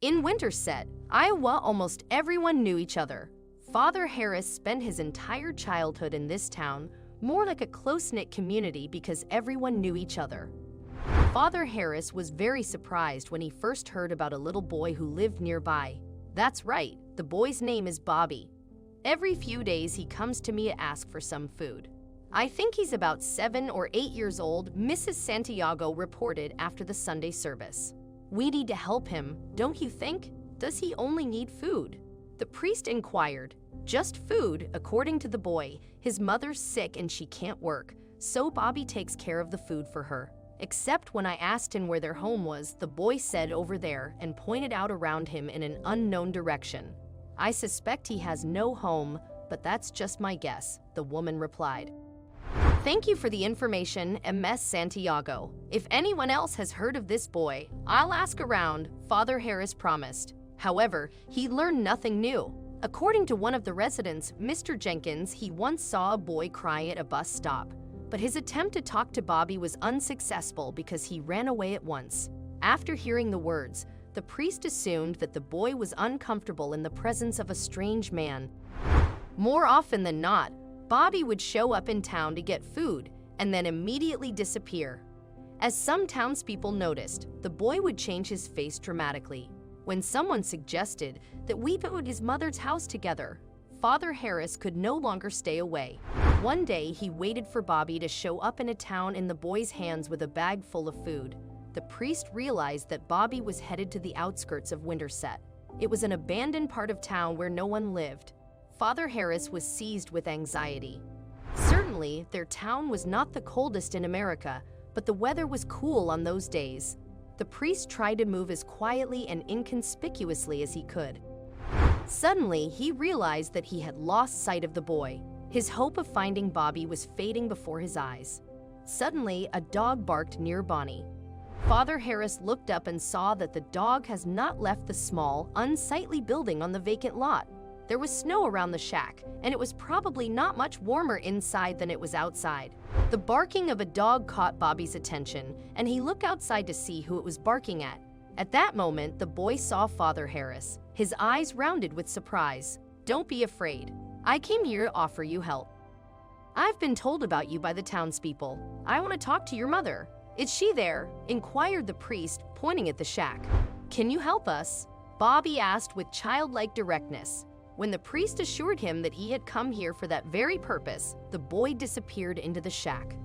In Winterset, Iowa, almost everyone knew each other. Father Harris spent his entire childhood in this town, more like a close-knit community because everyone knew each other. Father Harris was very surprised when he first heard about a little boy who lived nearby. That's right, the boy's name is Bobby. Every few days he comes to me to ask for some food. I think he's about 7 or 8 years old, Mrs. Santiago reported after the Sunday service. We need to help him, don't you think? Does he only need food? The priest inquired. Just food, according to the boy. His mother's sick and she can't work, so Bobby takes care of the food for her. Except when I asked him where their home was, the boy said over there and pointed out around him in an unknown direction. I suspect he has no home, but that's just my guess, the woman replied. Thank you for the information, Ms. Santiago. If anyone else has heard of this boy, I'll ask around, Father Harris promised. However, he learned nothing new. According to one of the residents, Mr. Jenkins, he once saw a boy cry at a bus stop. But his attempt to talk to Bobby was unsuccessful because he ran away at once. After hearing the words, the priest assumed that the boy was uncomfortable in the presence of a strange man. More often than not, Bobby would show up in town to get food and then immediately disappear. As some townspeople noticed, the boy would change his face dramatically. When someone suggested that we go to his mother's house together, Father Harris could no longer stay away. One day, he waited for Bobby to show up in a town in the boy's hands with a bag full of food. The priest realized that Bobby was headed to the outskirts of Winterset. It was an abandoned part of town where no one lived. Father Harris was seized with anxiety. Certainly, their town was not the coldest in America, but the weather was cool on those days. The priest tried to move as quietly and inconspicuously as he could. Suddenly, he realized that he had lost sight of the boy. His hope of finding Bobby was fading before his eyes. Suddenly, a dog barked near Bonnie. Father Harris looked up and saw that the dog has not left the small, unsightly building on the vacant lot. There was snow around the shack, and it was probably not much warmer inside than it was outside. The barking of a dog caught Bobby's attention, and he looked outside to see who it was barking at. At that moment, the boy saw Father Harris. His eyes rounded with surprise. "Don't be afraid. I came here to offer you help. I've been told about you by the townspeople. I want to talk to your mother." "Is she there?" inquired the priest, pointing at the shack. "Can you help us?" Bobby asked with childlike directness. When the priest assured him that he had come here for that very purpose, the boy disappeared into the shack.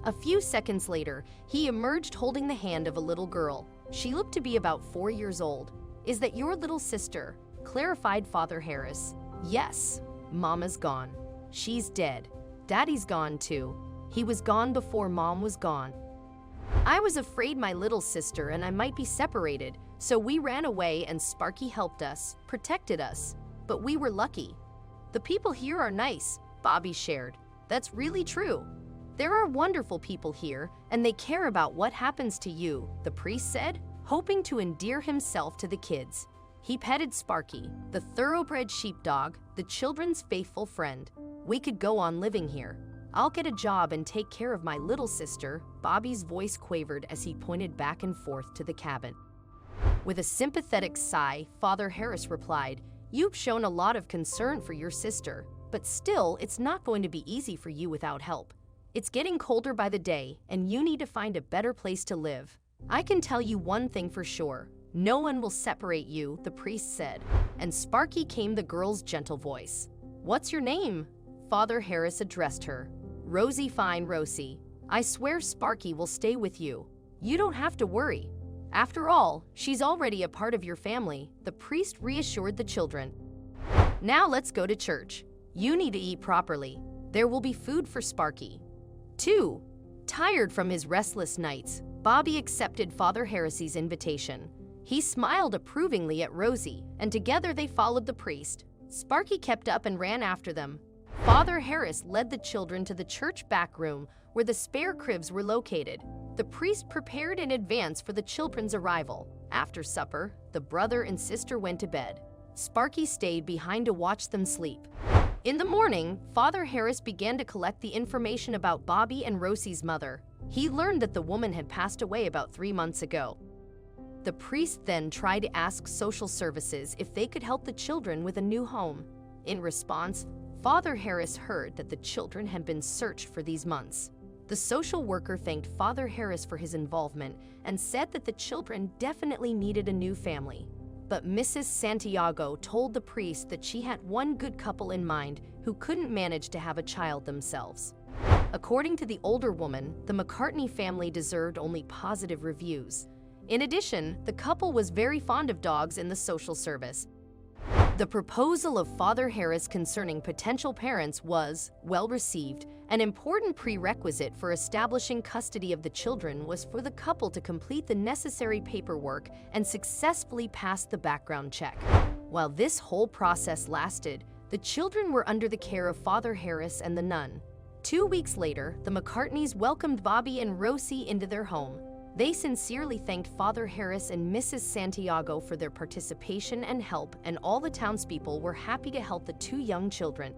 A few seconds later, he emerged holding the hand of a little girl. She looked to be about 4 years old. "Is that your little sister?" clarified Father Harris. "Yes. Mama's gone. She's dead. Daddy's gone too. He was gone before Mom was gone. I was afraid my little sister and I might be separated, so we ran away and Sparky helped us, protected us. But we were lucky. The people here are nice," Bobby shared. "That's really true. There are wonderful people here, and they care about what happens to you," the priest said, hoping to endear himself to the kids. He petted Sparky, the thoroughbred sheepdog, the children's faithful friend. "We could go on living here. I'll get a job and take care of my little sister," Bobby's voice quavered as he pointed back and forth to the cabin. With a sympathetic sigh, Father Harris replied, "You've shown a lot of concern for your sister, but still, it's not going to be easy for you without help. It's getting colder by the day, and you need to find a better place to live. I can tell you one thing for sure. No one will separate you," the priest said, and Sparky came the girl's gentle voice. "What's your name?" Father Harris addressed her. "Rosie, fine Rosie. I swear Sparky will stay with you. You don't have to worry. After all, she's already a part of your family," the priest reassured the children. "Now let's go to church. You need to eat properly. There will be food for Sparky, too." Tired from his restless nights, Bobby accepted Father Harris's invitation. He smiled approvingly at Rosie, and together they followed the priest. Sparky kept up and ran after them. Father Harris led the children to the church back room where the spare cribs were located. The priest prepared in advance for the children's arrival. After supper, the brother and sister went to bed. Sparky stayed behind to watch them sleep. In the morning, Father Harris began to collect the information about Bobby and Rosie's mother. He learned that the woman had passed away about 3 months ago. The priest then tried to ask social services if they could help the children with a new home. In response, Father Harris heard that the children had been searched for these months. The social worker thanked Father Harris for his involvement and said that the children definitely needed a new family. But Mrs. Santiago told the priest that she had one good couple in mind who couldn't manage to have a child themselves. According to the older woman, the McCartney family deserved only positive reviews. In addition, the couple was very fond of dogs in the social service. The proposal of Father Harris concerning potential parents was well received. An important prerequisite for establishing custody of the children was for the couple to complete the necessary paperwork and successfully pass the background check. While this whole process lasted, the children were under the care of Father Harris and the nun. 2 weeks later, the McCartneys welcomed Bobby and Rosie into their home. They sincerely thanked Father Harris and Mrs. Santiago for their participation and help, and all the townspeople were happy to help the two young children.